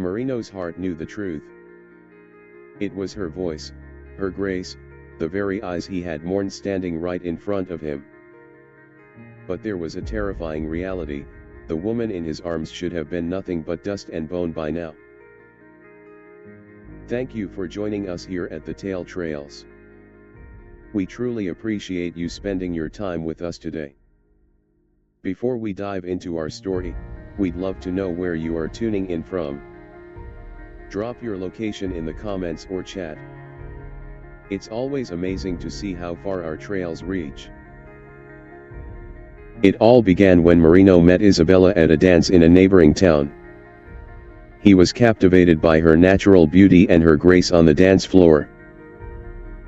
Marino's heart knew the truth. It was her voice, her grace, the very eyes he had mourned standing right in front of him. But there was a terrifying reality: the woman in his arms should have been nothing but dust and bone by now. Thank you for joining us here at the Tale Trails. We truly appreciate you spending your time with us today. Before we dive into our story, we'd love to know where you are tuning in from. Drop your location in the comments or chat. It's always amazing to see how far our trails reach. It all began when Marino met Isabella at a dance in a neighboring town. He was captivated by her natural beauty and her grace on the dance floor.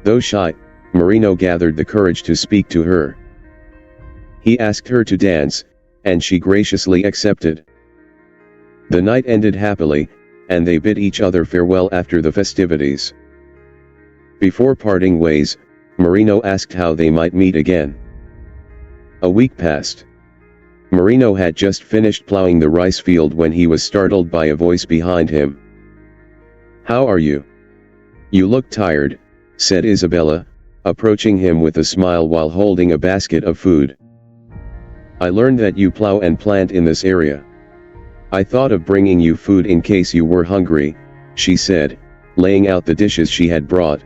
Though shy, Marino gathered the courage to speak to her. He asked her to dance, and she graciously accepted. The night ended happily, and they bid each other farewell after the festivities. Before parting ways, Marino asked how they might meet again. A week passed. Marino had just finished plowing the rice field when he was startled by a voice behind him. "How are you? You look tired," said Isabella, approaching him with a smile while holding a basket of food. "I learned that you plow and plant in this area. I thought of bringing you food in case you were hungry," she said, laying out the dishes she had brought.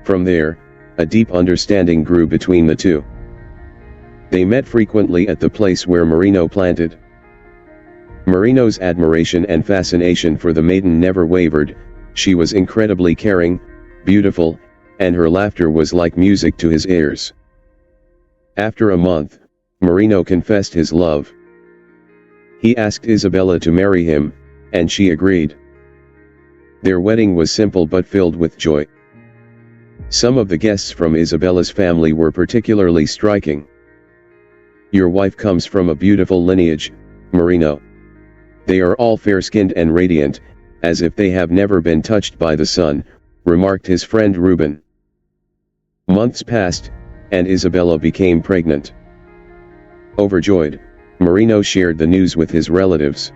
From there, a deep understanding grew between the two. They met frequently at the place where Marino planted. Marino's admiration and fascination for the maiden never wavered. She was incredibly caring, beautiful, and her laughter was like music to his ears. After a month, Marino confessed his love. He asked Isabella to marry him, and she agreed. Their wedding was simple but filled with joy. Some of the guests from Isabella's family were particularly striking. "Your wife comes from a beautiful lineage, Marino. They are all fair-skinned and radiant, as if they have never been touched by the sun," remarked his friend Ruben. Months passed, and Isabella became pregnant. Overjoyed, Marino shared the news with his relatives.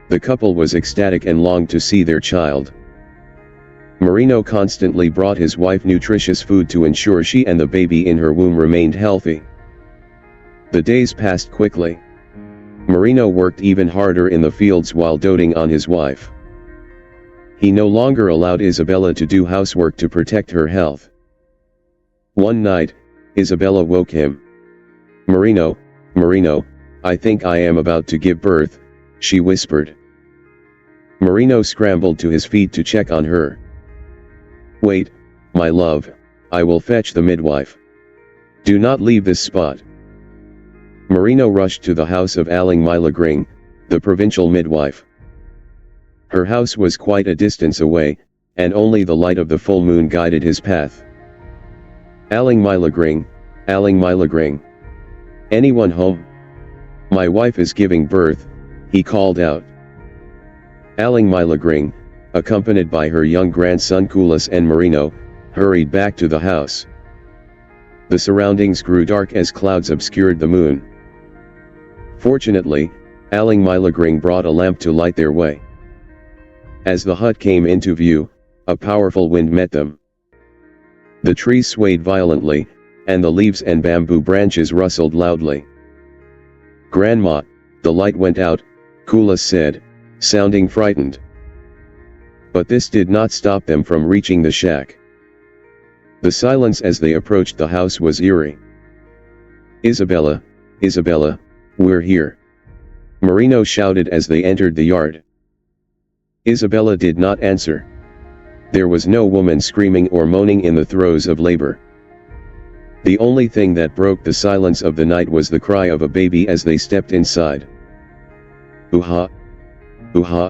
The couple was ecstatic and longed to see their child. Marino constantly brought his wife nutritious food to ensure she and the baby in her womb remained healthy. The days passed quickly. Marino worked even harder in the fields while doting on his wife. He no longer allowed Isabella to do housework to protect her health. One night, Isabella woke him. "Marino, Marino, I think I am about to give birth," she whispered. Marino scrambled to his feet to check on her. "Wait, my love, I will fetch the midwife. Do not leave this spot." Marino rushed to the house of Aling Milagring, the provincial midwife. Her house was quite a distance away, and only the light of the full moon guided his path. "Aling Milagring, Aling Milagring. Anyone home? My wife is giving birth," he called out. Aling Milagring, accompanied by her young grandson Kulas and Marino, hurried back to the house. The surroundings grew dark as clouds obscured the moon. Fortunately, Aling Milagring brought a lamp to light their way. As the hut came into view, a powerful wind met them. The trees swayed violently, and the leaves and bamboo branches rustled loudly. "Grandma, the light went out," Kulas said, sounding frightened. But this did not stop them from reaching the shack. The silence as they approached the house was eerie. "Isabella, Isabella, we're here," Marino shouted as they entered the yard. Isabella did not answer. There was no woman screaming or moaning in the throes of labor. The only thing that broke the silence of the night was the cry of a baby as they stepped inside. "Ooh-ha! Ooh-ha!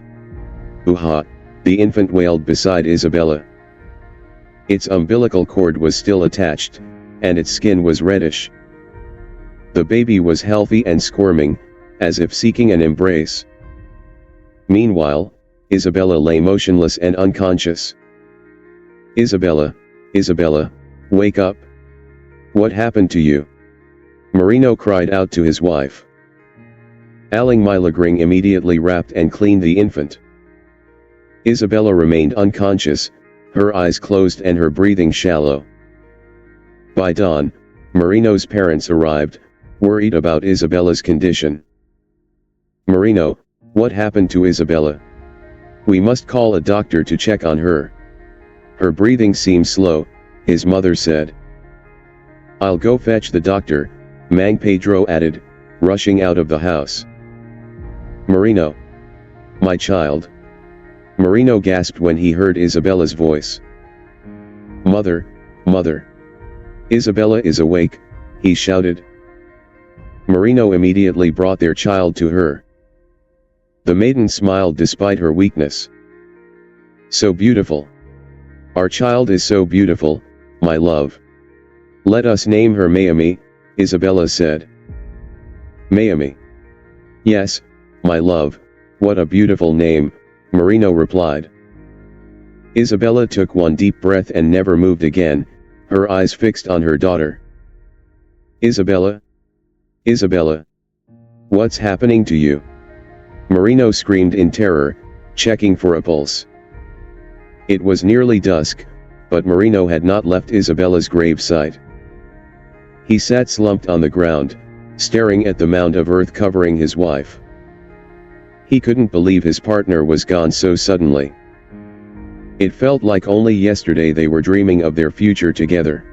Ooh-ha!" the infant wailed beside Isabella. Its umbilical cord was still attached, and its skin was reddish. The baby was healthy and squirming, as if seeking an embrace. Meanwhile, Isabella lay motionless and unconscious. "Isabella, Isabella, wake up! What happened to you?" Marino cried out to his wife. Aling Milagring immediately wrapped and cleaned the infant. Isabella remained unconscious, her eyes closed and her breathing shallow. By dawn, Marino's parents arrived, worried about Isabella's condition. "Marino, what happened to Isabella? We must call a doctor to check on her. Her breathing seems slow," his mother said. "I'll go fetch the doctor," Mang Pedro added, rushing out of the house. "Marino. My child." Marino gasped when he heard Isabella's voice. "Mother, mother. Isabella is awake," he shouted. Marino immediately brought their child to her. The maiden smiled despite her weakness. "So beautiful. Our child is so beautiful, my love. Let us name her Mayumi," Isabella said. "Mayumi. Yes, my love, what a beautiful name," Marino replied. Isabella took one deep breath and never moved again, her eyes fixed on her daughter. "Isabella? Isabella? What's happening to you?" Marino screamed in terror, checking for a pulse. It was nearly dusk, but Marino had not left Isabella's gravesite. He sat slumped on the ground, staring at the mound of earth covering his wife. He couldn't believe his partner was gone so suddenly. It felt like only yesterday they were dreaming of their future together.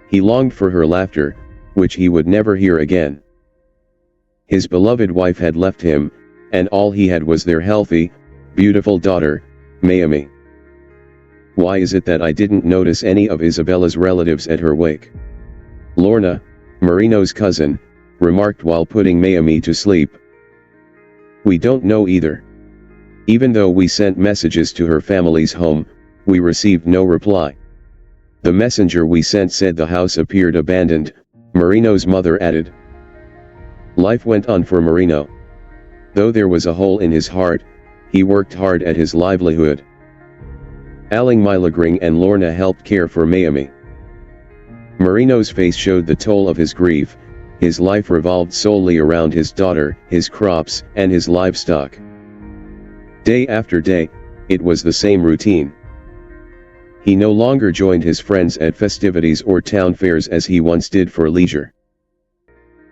He longed for her laughter, which he would never hear again. His beloved wife had left him, and all he had was their healthy, beautiful daughter, Mayumi. Why is it that I didn't notice any of Isabella's relatives at her wake? Lorna, Marino's cousin, remarked while putting Mayumi to sleep. We don't know either. Even though we sent messages to her family's home, we received no reply. The messenger we sent said the house appeared abandoned, Marino's mother added. Life went on for Marino. Though there was a hole in his heart, he worked hard at his livelihood. Aling Milagring and Lorna helped care for Mayumi. Marino's face showed the toll of his grief. His life revolved solely around his daughter, his crops, and his livestock. Day after day, it was the same routine. He no longer joined his friends at festivities or town fairs as he once did for leisure.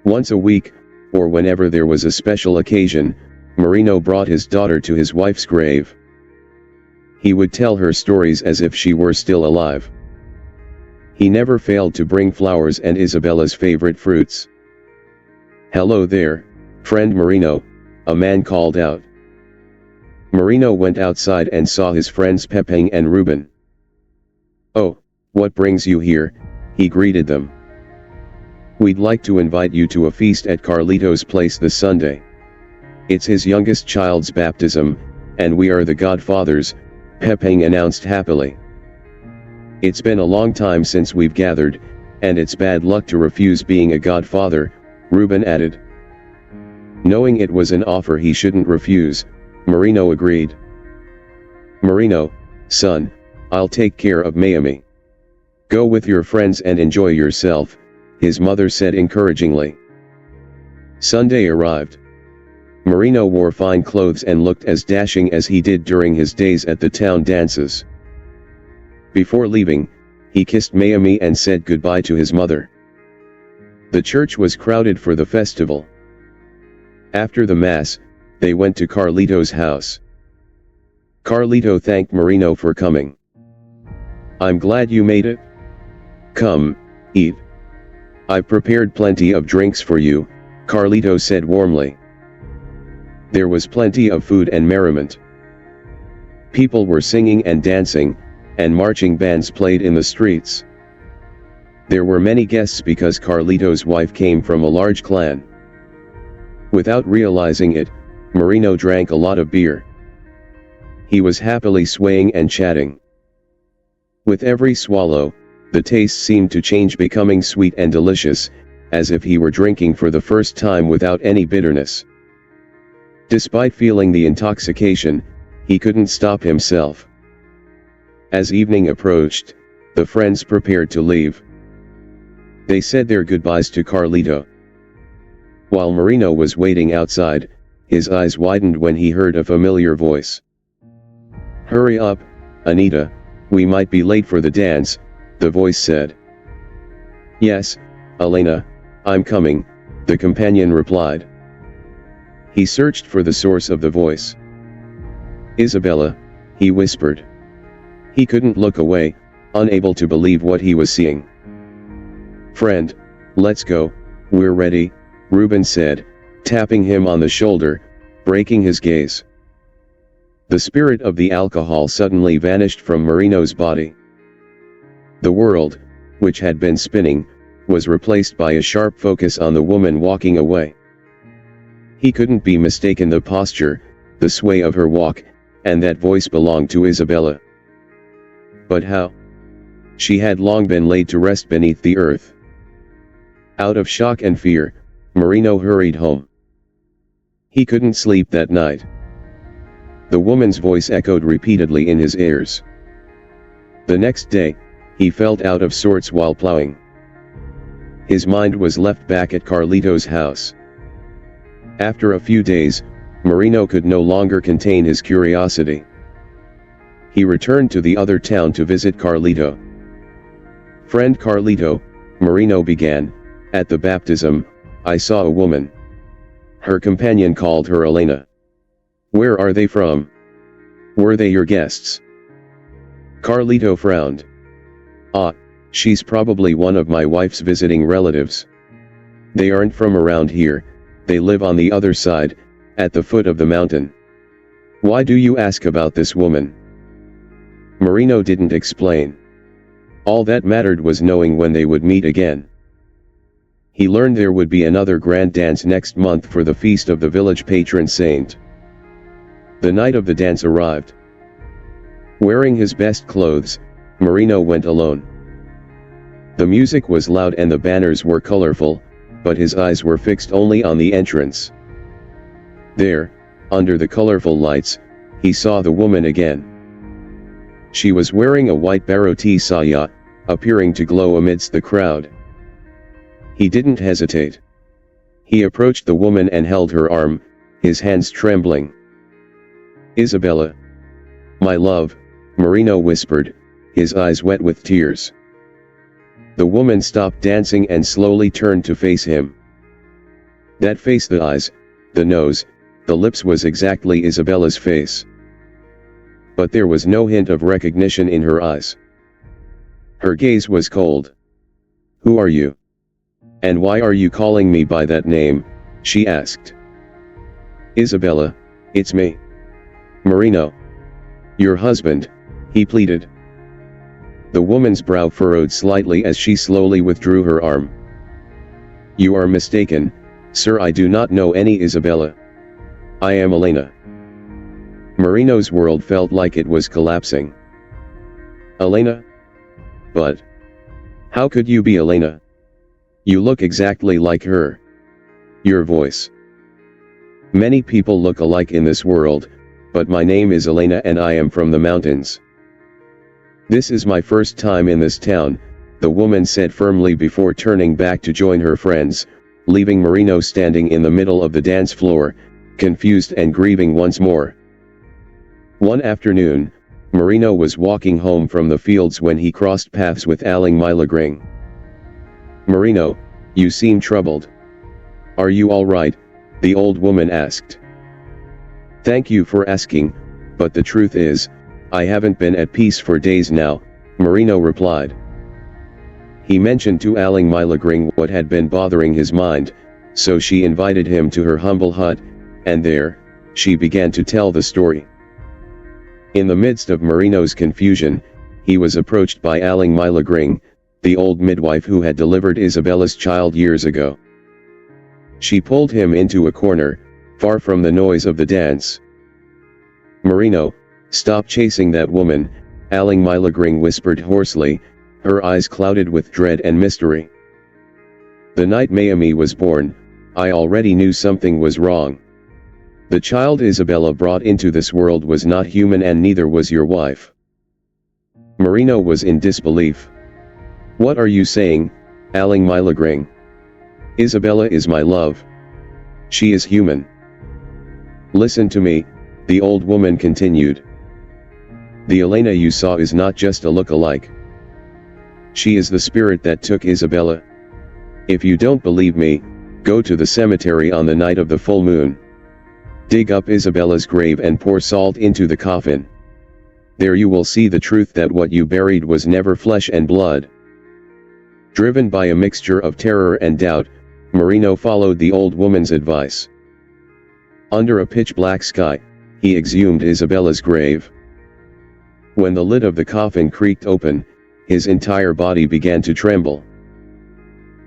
Once a week, or whenever there was a special occasion, Marino brought his daughter to his wife's grave. He would tell her stories as if she were still alive. He never failed to bring flowers and Isabella's favorite fruits. "Hello there, friend Marino," a man called out. Marino went outside and saw his friends Pepeng and Ruben. "Oh, what brings you here?" he greeted them. "We'd like to invite you to a feast at Carlito's place this Sunday. It's his youngest child's baptism, and we are the godfathers," Pepeng announced happily. "It's been a long time since we've gathered, and it's bad luck to refuse being a godfather," Ruben added. Knowing it was an offer he shouldn't refuse, Marino agreed. "Marino, son, I'll take care of Mayumi. Go with your friends and enjoy yourself," his mother said encouragingly. Sunday arrived. Marino wore fine clothes and looked as dashing as he did during his days at the town dances. Before leaving, he kissed Mayumi and said goodbye to his mother. The church was crowded for the festival. After the mass, they went to Carlito's house. Carlito thanked Marino for coming. "I'm glad you made it. Come, eat. I've prepared plenty of drinks for you," Carlito said warmly. There was plenty of food and merriment. People were singing and dancing, and marching bands played in the streets. There were many guests because Carlito's wife came from a large clan. Without realizing it, Marino drank a lot of beer. He was happily swaying and chatting. With every swallow, the taste seemed to change, becoming sweet and delicious, as if he were drinking for the first time without any bitterness. Despite feeling the intoxication, he couldn't stop himself. As evening approached, the friends prepared to leave. They said their goodbyes to Carlito. While Marino was waiting outside, his eyes widened when he heard a familiar voice. "Hurry up, Anita, we might be late for the dance," the voice said. "Yes, Elena, I'm coming," the companion replied. He searched for the source of the voice. "Isabella," he whispered. He couldn't look away, unable to believe what he was seeing. "Friend, let's go, we're ready," Ruben said, tapping him on the shoulder, breaking his gaze. The spirit of the alcohol suddenly vanished from Marino's body. The world, which had been spinning, was replaced by a sharp focus on the woman walking away. He couldn't be mistaken. The posture, the sway of her walk, and that voice belonged to Isabella. But how? She had long been laid to rest beneath the earth. Out of shock and fear, Marino hurried home. He couldn't sleep that night. The woman's voice echoed repeatedly in his ears. The next day, he felt out of sorts while plowing. His mind was left back at Carlito's house. After a few days, Marino could no longer contain his curiosity. He returned to the other town to visit Carlito. "Friend Carlito," Marino began, "at the baptism, I saw a woman. Her companion called her Elena. Where are they from? Were they your guests?" Carlito frowned. "Ah, she's probably one of my wife's visiting relatives. They aren't from around here, they live on the other side, at the foot of the mountain. Why do you ask about this woman?" Marino didn't explain. All that mattered was knowing when they would meet again. He learned there would be another grand dance next month for the feast of the village patron saint. The night of the dance arrived. Wearing his best clothes, Marino went alone. The music was loud and the banners were colorful, but his eyes were fixed only on the entrance. There, under the colorful lights, he saw the woman again. She was wearing a white baroti saya, appearing to glow amidst the crowd. He didn't hesitate. He approached the woman and held her arm, his hands trembling. "Isabella. My love," Marino whispered, his eyes wet with tears. The woman stopped dancing and slowly turned to face him. That face, the eyes, the nose, the lips, was exactly Isabella's face. But there was no hint of recognition in her eyes. Her gaze was cold. "Who are you? And why are you calling me by that name?" she asked. "Isabella, it's me. Marino. Your husband," he pleaded. The woman's brow furrowed slightly as she slowly withdrew her arm. "You are mistaken, sir, I do not know any Isabella. I am Elena." Marino's world felt like it was collapsing. "Elena? But how could you be Elena? You look exactly like her. Your voice. Many people look alike in this world, but my name is Elena and I am from the mountains." "This is my first time in this town," the woman said firmly before turning back to join her friends, leaving Marino standing in the middle of the dance floor, confused and grieving once more. One afternoon, Marino was walking home from the fields when he crossed paths with Aling Milagring. "Marino, you seem troubled. Are you all right?" the old woman asked. "Thank you for asking, but the truth is, I haven't been at peace for days now," Marino replied. He mentioned to Aling Milagring what had been bothering his mind, so she invited him to her humble hut, and there, she began to tell the story. In the midst of Marino's confusion, he was approached by Aling Milagring, the old midwife who had delivered Isabella's child years ago. She pulled him into a corner, far from the noise of the dance. "Marino, stop chasing that woman," Aling Milagring whispered hoarsely, her eyes clouded with dread and mystery. "The night Mayumi was born, I already knew something was wrong. The child Isabella brought into this world was not human and neither was your wife." Marino was in disbelief. "What are you saying, Aling Milagring? Isabella is my love. She is human. Listen to me, the old woman continued. The Elena you saw is not just a look-alike. She is the spirit that took Isabella. If you don't believe me, go to the cemetery on the night of the full moon. Dig up Isabella's grave and pour salt into the coffin. There you will see the truth that what you buried was never flesh and blood. Driven by a mixture of terror and doubt, Marino followed the old woman's advice. Under a pitch-black sky, he exhumed Isabella's grave. When the lid of the coffin creaked open, his entire body began to tremble.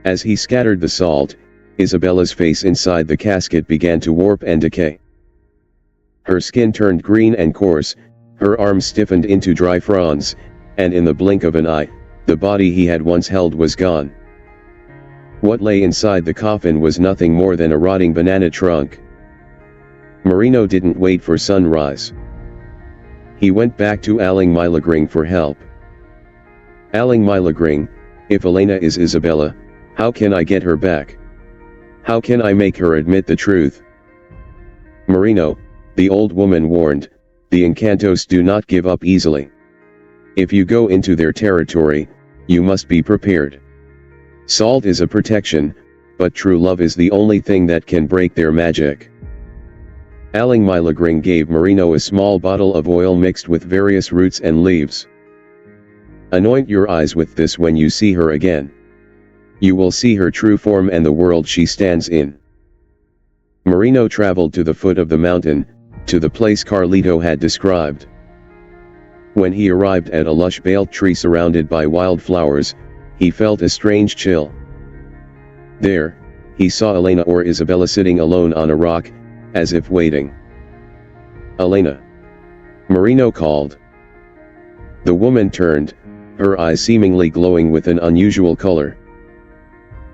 As he scattered the salt, Isabella's face inside the casket began to warp and decay. Her skin turned green and coarse, her arms stiffened into dry fronds, and in the blink of an eye, the body he had once held was gone. What lay inside the coffin was nothing more than a rotting banana trunk. Marino didn't wait for sunrise. He went back to Aling Milagring for help. Aling Milagring, if Elena is Isabella, how can I get her back? How can I make her admit the truth? Marino, the old woman warned, the Encantos do not give up easily. If you go into their territory, you must be prepared. Salt is a protection, but true love is the only thing that can break their magic. Aling Milagring gave Marino a small bottle of oil mixed with various roots and leaves. Anoint your eyes with this when you see her again. You will see her true form and the world she stands in. Marino traveled to the foot of the mountain, to the place Carlito had described. When he arrived at a lush bale tree surrounded by wildflowers, he felt a strange chill. There, he saw Elena or Isabella sitting alone on a rock, as if waiting. Elena! Marino called. The woman turned, her eyes seemingly glowing with an unusual color.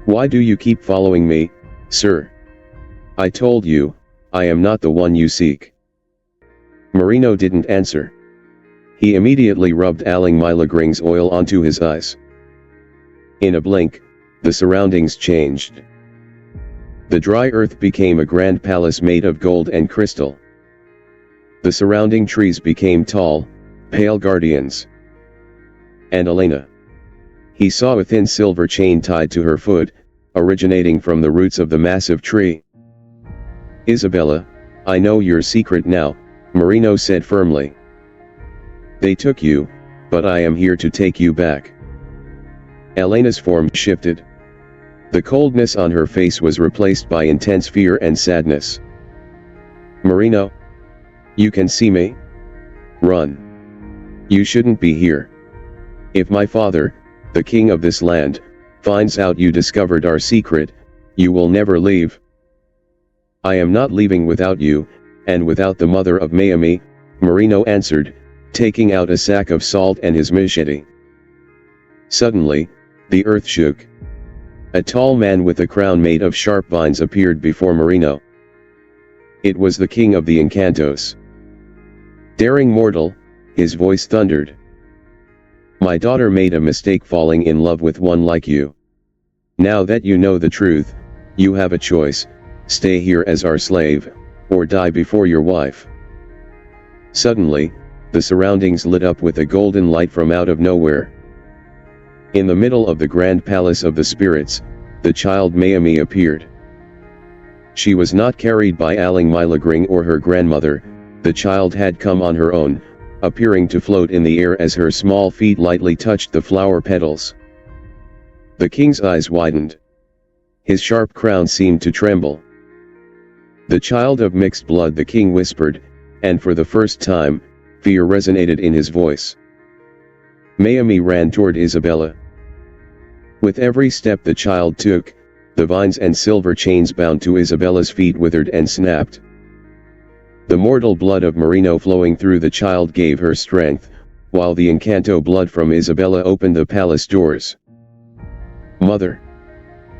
Why do you keep following me, sir? I told you, I am not the one you seek. Marino didn't answer. He immediately rubbed Aling Milagring's oil onto his eyes. In a blink, the surroundings changed. The dry earth became a grand palace made of gold and crystal. The surrounding trees became tall, pale guardians. And Elena. He saw a thin silver chain tied to her foot, originating from the roots of the massive tree. Isabella, I know your secret now, Marino said firmly. They took you, but I am here to take you back. Elena's form shifted. The coldness on her face was replaced by intense fear and sadness. Marino? You can see me? Run. You shouldn't be here. If my father, the king of this land, finds out you discovered our secret, you will never leave. I am not leaving without you, and without the mother of Mayumi, Marino answered, taking out a sack of salt and his machete. Suddenly, the earth shook. A tall man with a crown made of sharp vines appeared before Marino. It was the king of the Encantos. Daring mortal, his voice thundered. My daughter made a mistake falling in love with one like you. Now that you know the truth, you have a choice, stay here as our slave, or die before your wife. Suddenly, the surroundings lit up with a golden light from out of nowhere. In the middle of the grand palace of the spirits, the child Mayumi appeared. She was not carried by Aling Milagring or her grandmother, the child had come on her own, appearing to float in the air as her small feet lightly touched the flower petals. The king's eyes widened. His sharp crown seemed to tremble. The child of mixed blood, the king whispered, and for the first time, fear resonated in his voice. Mayumi ran toward Isabella. With every step the child took, the vines and silver chains bound to Isabella's feet withered and snapped. The mortal blood of Marino flowing through the child gave her strength, while the Encanto blood from Isabella opened the palace doors. Mother!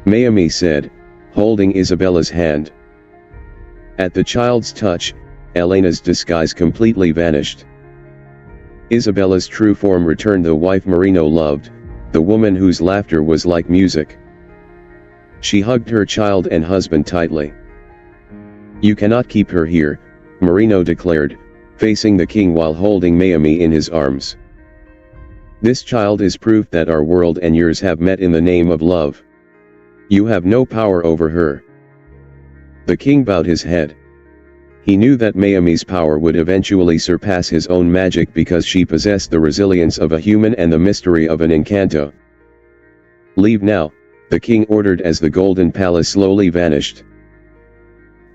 Mayumi said, holding Isabella's hand. At the child's touch, Elena's disguise completely vanished. Isabella's true form returned, the wife Marino loved, the woman whose laughter was like music. She hugged her child and husband tightly. You cannot keep her here, Marino declared, facing the king while holding Mayumi in his arms. This child is proof that our world and yours have met in the name of love. You have no power over her. The king bowed his head. He knew that Mayumi's power would eventually surpass his own magic because she possessed the resilience of a human and the mystery of an Encanto. Leave now, the king ordered as the golden palace slowly vanished.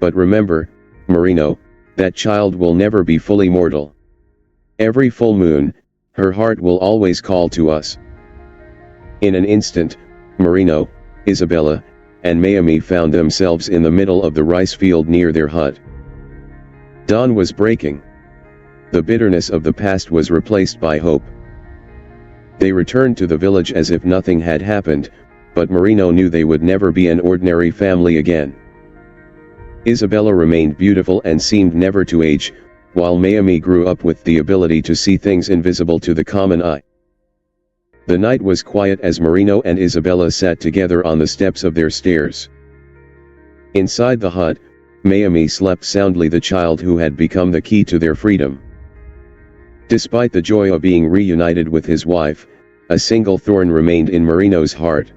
But remember, Marino, that child will never be fully mortal. Every full moon, her heart will always call to us. In an instant, Marino, Isabella, and Mayumi found themselves in the middle of the rice field near their hut. Dawn was breaking. The bitterness of the past was replaced by hope. They returned to the village as if nothing had happened, but Marino knew they would never be an ordinary family again. Isabella remained beautiful and seemed never to age, while Mayumi grew up with the ability to see things invisible to the common eye. The night was quiet as Marino and Isabella sat together on the steps of their stairs. Inside the hut, Mayumi slept soundly, the child who had become the key to their freedom. Despite the joy of being reunited with his wife, a single thorn remained in Marino's heart.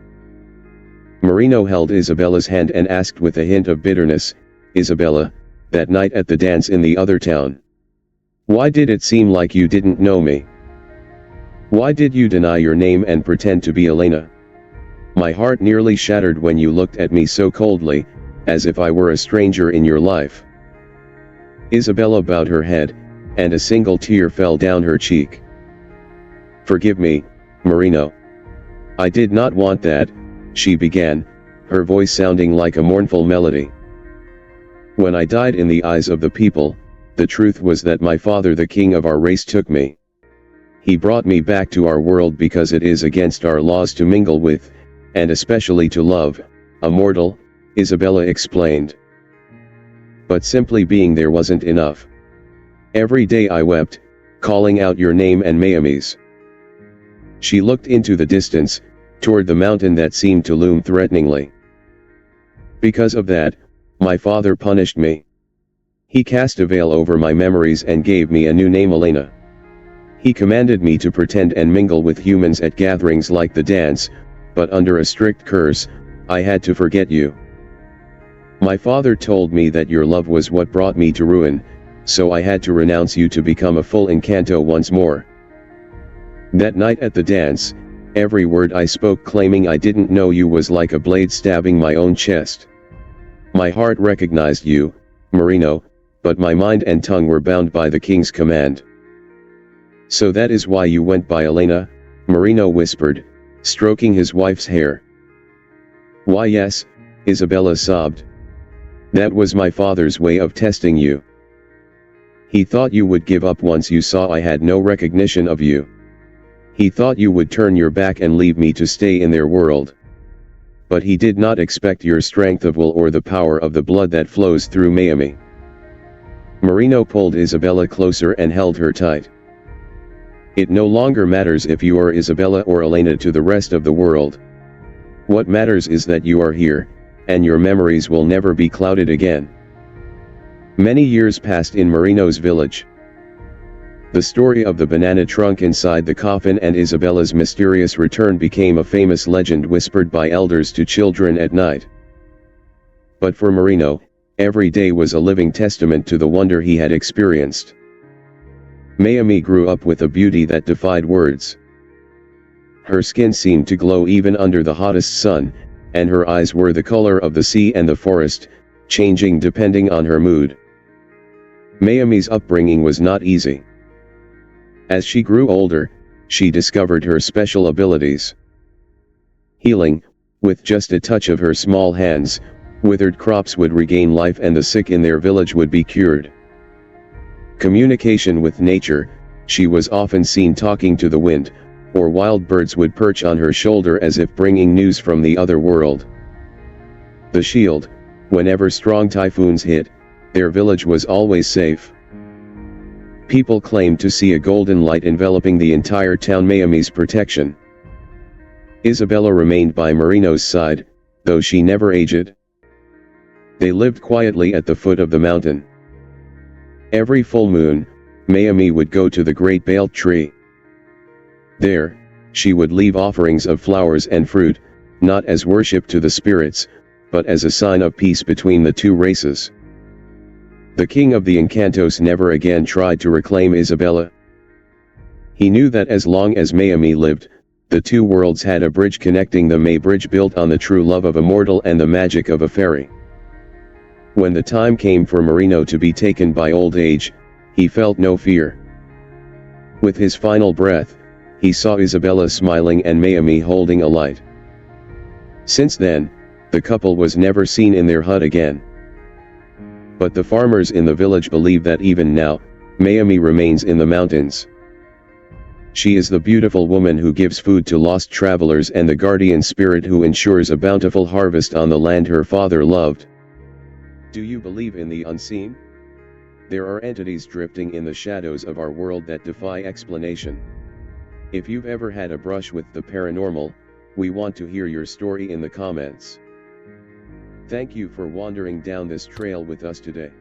Marino held Isabella's hand and asked with a hint of bitterness, "Isabella, that night at the dance in the other town. Why did it seem like you didn't know me? Why did you deny your name and pretend to be Elena? My heart nearly shattered when you looked at me so coldly, as if I were a stranger in your life." Isabella bowed her head, and a single tear fell down her cheek. "Forgive me, Marino. I did not want that," she began, her voice sounding like a mournful melody. "When I died in the eyes of the people, the truth was that my father, the king of our race, took me. He brought me back to our world because it is against our laws to mingle with, and especially to love, a mortal," Isabella explained. "But simply being there wasn't enough. Every day I wept, calling out your name and Mayumi's." She looked into the distance, toward the mountain that seemed to loom threateningly. "Because of that, my father punished me. He cast a veil over my memories and gave me a new name, Elena. He commanded me to pretend and mingle with humans at gatherings like the dance, but under a strict curse, I had to forget you. My father told me that your love was what brought me to ruin, so I had to renounce you to become a full Encanto once more. That night at the dance, every word I spoke claiming I didn't know you was like a blade stabbing my own chest. My heart recognized you, Marino, but my mind and tongue were bound by the king's command. So that is why you went by Elena," Marino whispered, stroking his wife's hair. "Why yes," Isabella sobbed. "That was my father's way of testing you. He thought you would give up once you saw I had no recognition of you. He thought you would turn your back and leave me to stay in their world. But he did not expect your strength of will or the power of the blood that flows through Mayumi." Marino pulled Isabella closer and held her tight. "It no longer matters if you are Isabella or Elena to the rest of the world. What matters is that you are here, and your memories will never be clouded again." Many years passed in Marino's village. The story of the banana trunk inside the coffin and Isabella's mysterious return became a famous legend whispered by elders to children at night. But for Marino, every day was a living testament to the wonder he had experienced. Mayumi grew up with a beauty that defied words. Her skin seemed to glow even under the hottest sun, and her eyes were the color of the sea and the forest, changing depending on her mood. Mayumi's upbringing was not easy. As she grew older, she discovered her special abilities. Healing, with just a touch of her small hands, withered crops would regain life and the sick in their village would be cured. Communication with nature, she was often seen talking to the wind, or wild birds would perch on her shoulder as if bringing news from the other world. The shield, whenever strong typhoons hit, their village was always safe. People claimed to see a golden light enveloping the entire town, Mayumi's protection. Isabella remained by Marino's side, though she never aged. They lived quietly at the foot of the mountain. Every full moon, Mayumi would go to the great bale tree. There, she would leave offerings of flowers and fruit, not as worship to the spirits, but as a sign of peace between the two races. The king of the Encantos never again tried to reclaim Isabella. He knew that as long as Mayumi lived, the two worlds had a bridge connecting them, a bridge built on the true love of a mortal and the magic of a fairy. When the time came for Marino to be taken by old age, he felt no fear. With his final breath, he saw Isabella smiling and Mayumi holding a light. Since then, the couple was never seen in their hut again. But the farmers in the village believe that even now, Mayumi remains in the mountains. She is the beautiful woman who gives food to lost travelers and the guardian spirit who ensures a bountiful harvest on the land her father loved. Do you believe in the unseen? There are entities drifting in the shadows of our world that defy explanation. If you've ever had a brush with the paranormal, we want to hear your story in the comments. Thank you for wandering down this trail with us today.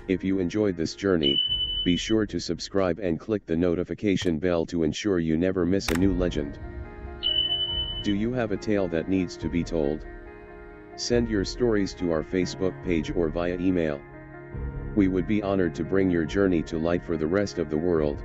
If you enjoyed this journey, be sure to subscribe and click the notification bell to ensure you never miss a new legend. Do you have a tale that needs to be told? Send your stories to our Facebook page or via email. We would be honored to bring your journey to light for the rest of the world.